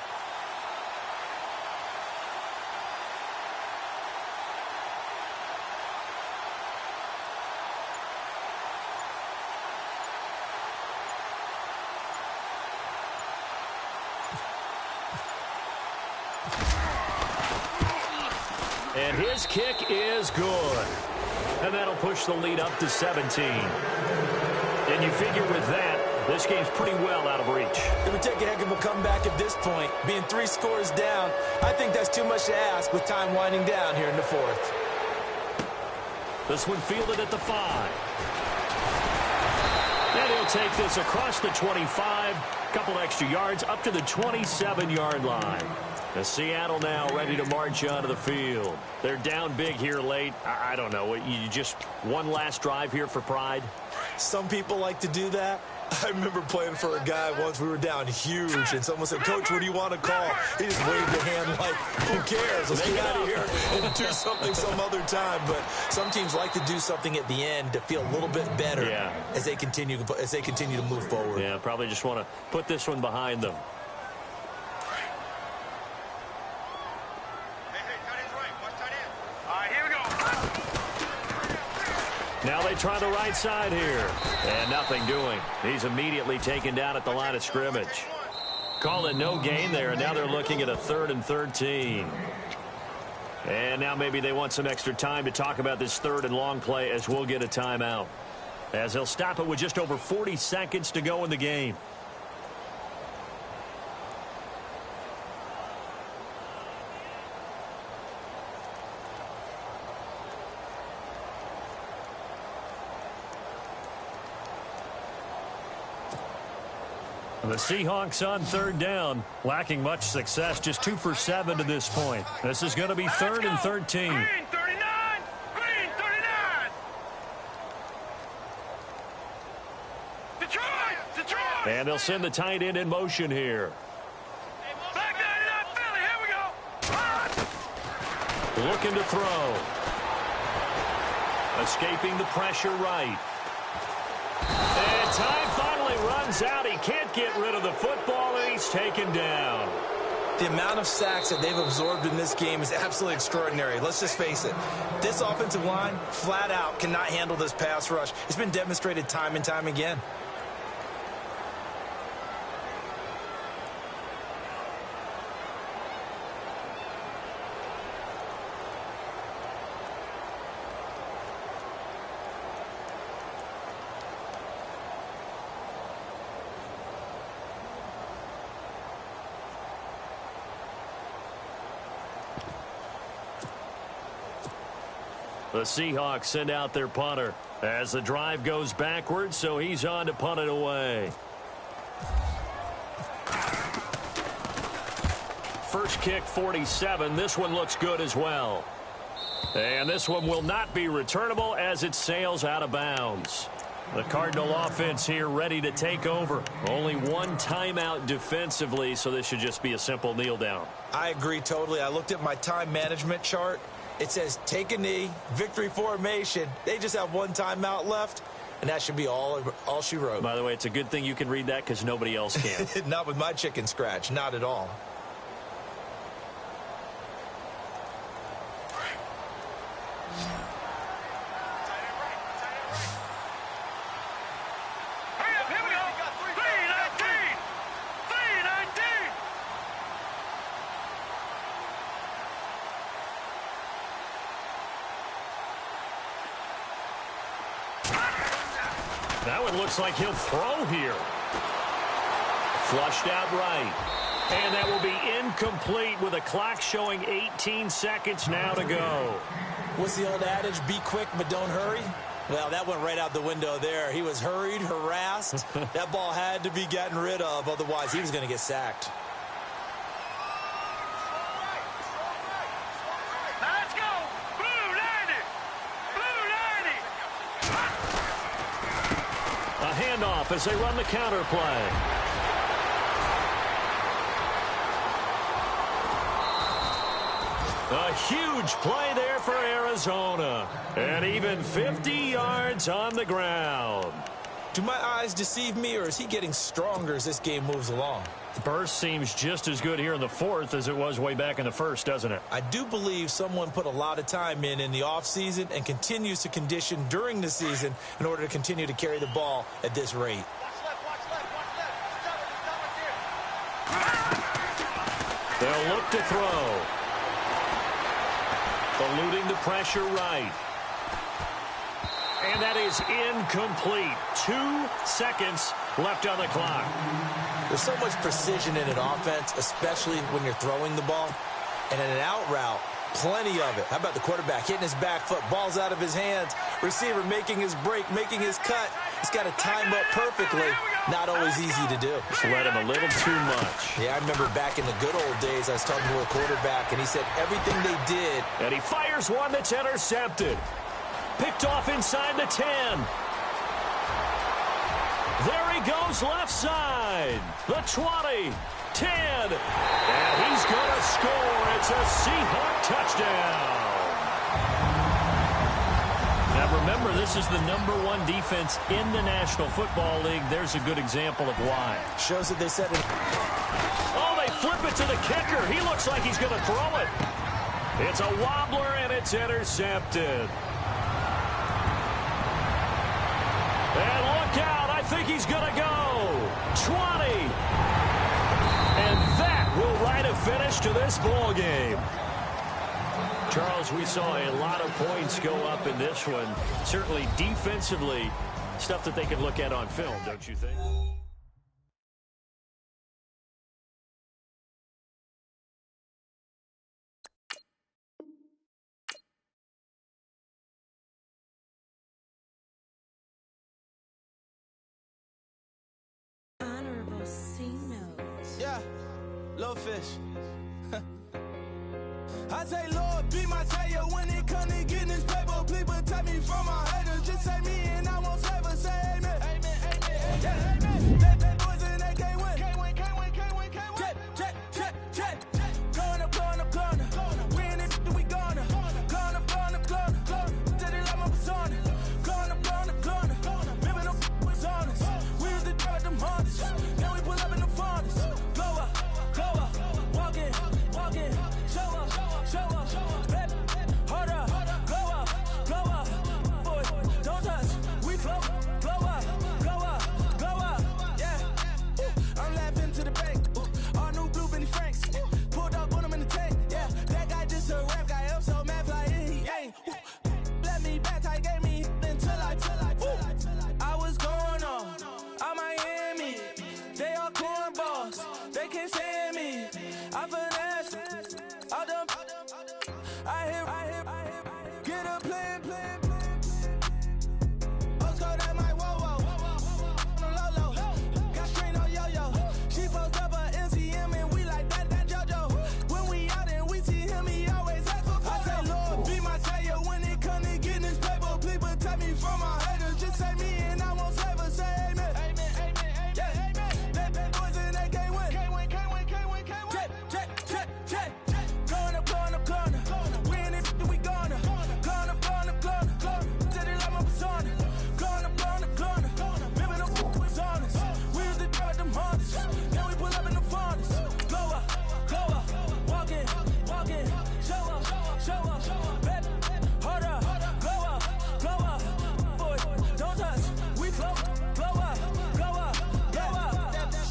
And his kick is good. And that'll push the lead up to 17. And you figure with that, this game's pretty well out of reach. It would take a heck of a comeback at this point. Being 3 scores down, I think that's too much to ask with time winding down here in the 4th. This one fielded at the 5. And he'll take this across the 25. Couple extra yards up to the 27-yard line. The Seattle now ready to march onto the field. They're down big here late. I don't know. You just one last drive here for pride? Some people like to do that. I remember playing for a guy once. We were down huge, and someone said, "Coach, what do you want to call?" He just waved a hand like, "Who cares? Let's get out of here and do something some other time." But some teams like to do something at the end to feel a little bit better as they continue to move forward. Yeah, probably just want to put this one behind them. try the right side here. And nothing doing. He's immediately taken down at the line of scrimmage. Call it no gain there, and now they're looking at a 3rd and 13. And now maybe they want some extra time to talk about this 3rd and long play as we'll get a timeout. As they'll stop it with just over 40 seconds to go in the game. The Seahawks on 3rd down, lacking much success, just 2 for 7 to this point. This is going to be 3rd and 13. Green 39! Green 39! Detroit! Detroit! And they'll send the tight end in motion here. Back 99 Philly, here we go! Looking to throw. Escaping the pressure right. And time finally runs out. He can't get rid of the football, and he's taken down. The amount of sacks that they've absorbed in this game is absolutely extraordinary. Let's just face it. This offensive line, flat out, cannot handle this pass rush. It's been demonstrated time and time again. The Seahawks send out their punter as the drive goes backwards, so he's on to punt it away. First kick, 47. This one looks good as well. And this one will not be returnable as it sails out of bounds. The Cardinal offense here ready to take over. Only one timeout defensively, so this should just be a simple kneel down. I agree totally. I looked at my time management chart. It says take a knee, victory formation. They just have one timeout left, and that should be all she wrote. By the way, it's a good thing you can read that because nobody else can. Not with my chicken scratch, not at all. Hurry up, here we go! 319! 319! That one looks like he'll throw here. Flushed out right. And that will be incomplete with a clock showing 18 seconds now to go. What's the old adage? Be quick, but don't hurry? Well, that went right out the window there. He was hurried, harassed. That ball had to be gotten rid of, otherwise he was going to get sacked. Let's go! Blue 90! Blue 90! A handoff as they run the counter play. A huge play there for Arizona. And even 50 yards on the ground. Do my eyes deceive me, or is he getting stronger as this game moves along? Burst seems just as good here in the fourth as it was way back in the first, doesn't it? I do believe someone put a lot of time in the offseason and continues to condition during the season in order to continue to carry the ball at this rate. They'll look to throw. Eluding the pressure right. And that is incomplete. 2 seconds left on the clock. There's so much precision in an offense, especially when you're throwing the ball. And in an out route, plenty of it. How about the quarterback hitting his back foot, ball's out of his hands, receiver making his break, making his cut. He's got to time up perfectly. Not always easy to do. Just let him a little too much. Yeah, I remember back in the good old days, I was talking to a quarterback, and he said everything they did. And he fires one that's intercepted. Picked off inside the 10. There he goes left side. The 20, 10. And he's going to score. It's a Seahawk touchdown. Now remember, this is the #1 defense in the National Football League. There's a good example of why. Shows that they said it. Oh, they flip it to the kicker. He looks like he's going to throw it. It's a wobbler, and it's intercepted. finish to this ball game. Charles, we saw a lot of points go up in this one. Certainly defensively, stuff that they can look at on film, don't you think? Honorable C notes. Yeah, little fish. I say, Lord, be my savior when it come to getting this paper. Please protect me from my haters. Just say me and I won't save us. Say amen. Amen, amen. Yeah, amen. That boys and they can't win. Can't win, can't win, can't win, can't win. Check. Going up. We in it, we gonna. Going up. Did it like my persona. Going up. Remember the was honest. We used to drive them hardest. Then we pull up in the farthest. Glow up. Walk in. Show up. Baby, hold up. Glow up. Boy, don't touch. We float. Glow up. Yeah. I'm laughing to the bank. All new blue Benny Franks. Pulled up on him in the tank. Yeah. That guy just a rap guy. I'm so mad fly in. He ain't. Let me back. I gave me until I. I was going on. I'm Miami. They all cornballs. They can't stand me. I finesse. All them. I hear. Get a plan. Postcode at my whoa. On the low. Got strain on yo-yo. She post up a MCM and we like that JoJo. When we out and we see him, he always ask for photo. I say, Lord, be my savior when it come to getting this paper. Please protect me from my haters. Just say me and I won't save us. Say amen. Amen. Yeah. That boys and they can't win. Can't win. Check. Going up. We in it, we gonna. Going up. Did it like my persona. Going up. Remember the was honest. We used to drive them hardest. Then we pull up in the farthest. Glow up. Walk in. Show up. Baby, hold up. Glow up. Boy, don't touch. We float. Glow up.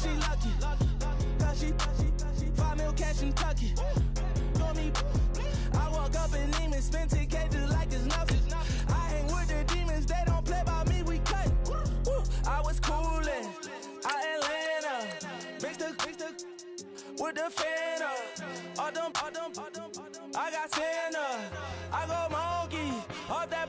She lucky. Cause she 5 mil cash in Tucky. Told me I walk up in demons, spend 10K just like it's nothing. I hang with the demons, they don't play by me, we cut. I was coolin', Atlanta. Mixed the with the fan up. All them, I got Santa. I go monkey, off that